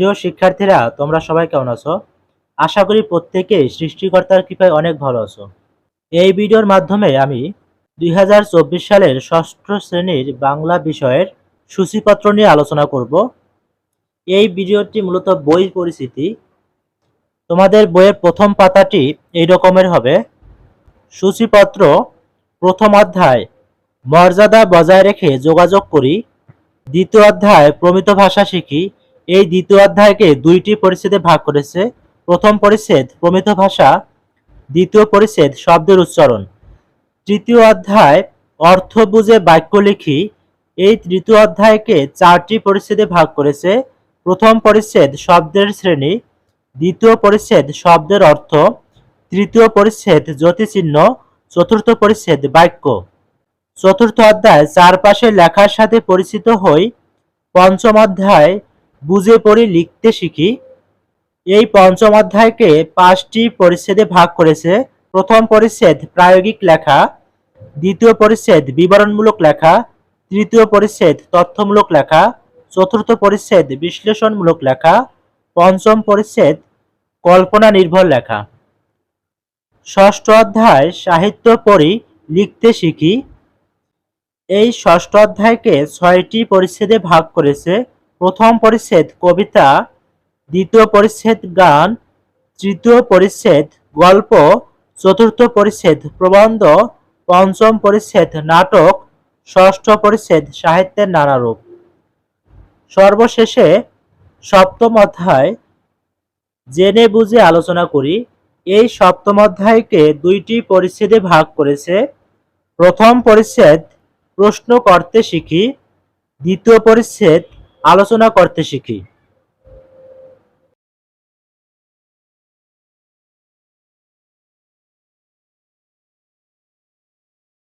প্রিয় শিক্ষার্থীরা, তোমরা সবাই কেমন আছো? আশা করি প্রত্যেকেই সৃষ্টিকর্তার কৃপায় অনেক ভালো আছো। এই ভিডিওর মাধ্যমে আমি 2024 সালের ষষ্ঠ শ্রেণীর বাংলা বিষয়ের সূচিপত্র নিয়ে আলোচনা করব। এই ভিডিওটি মূলত বই পরিচিতি। তোমাদের বইয়ের প্রথম পাতাটি এই রকমের হবে। সূচিপত্র প্রথম অধ্যায় মর্যাদা বজায় রেখে যোগাযোগ করি। দ্বিতীয় অধ্যায় প্রমিত ভাষা শিখি। এই দ্বিতীয় অধ্যায়কে দুইটি পরিচ্ছেদে ভাগ করেছে। প্রথম পরিচ্ছেদ প্রমিত ভাষা, দ্বিতীয় পরিচ্ছেদ শব্দের উচ্চারণ। তৃতীয় অধ্যায় অর্থ বুঝে বাক্য লিখি। এই তৃতীয় অধ্যায়কে চারটি পরিচ্ছেদে ভাগ করেছে। প্রথম পরিচ্ছেদ শব্দের শ্রেণী, দ্বিতীয় পরিচ্ছেদ শব্দের অর্থ, তৃতীয় পরিচ্ছেদ জ্যোতিচিহ্ন, চতুর্থ পরিচ্ছেদ বাক্য। চতুর্থ অধ্যায় চারপাশে লেখার সাথে পরিচিত হই। পঞ্চম অধ্যায় বুঝে পড়ি লিখতে শিখি। এই পঞ্চম অধ্যায়কে পাঁচটি পরিচ্ছেদে ভাগ করেছে। প্রথম পরিচ্ছেদ প্রায়োগিক লেখা, দ্বিতীয় পরিচ্ছেদ বিবরণমূলক লেখা, তৃতীয় পরিচ্ছেদ তথ্যমূলক লেখা, চতুর্থ পরিচ্ছেদ বিশ্লেষণমূলক লেখা, পঞ্চম পরিচ্ছেদ কল্পনা নির্ভর লেখা। ষষ্ঠ অধ্যায় সাহিত্য পড়ি লিখতে শিখি। এই ষষ্ঠ অধ্যায়কে ছয়টি পরিচ্ছেদে ভাগ করেছে। প্রথম পরিচ্ছেদ কবিতা, দ্বিতীয় পরিচ্ছেদ গান, তৃতীয় পরিচ্ছেদ গল্প, চতুর্থ পরিচ্ছেদ প্রবন্ধ, পঞ্চম পরিচ্ছেদ নাটক, ষষ্ঠ পরিচ্ছেদ সাহিত্যের নানা রূপ। সর্বশেষে সপ্তম অধ্যায় জেনে বুঝে আলোচনা করি। এই সপ্তম অধ্যায়কে দুইটি পরিচ্ছেদে ভাগ করেছে। প্রথম পরিচ্ছেদ প্রশ্ন করতে শিখি, দ্বিতীয় পরিচ্ছেদ আলোচনা করতে শিখি।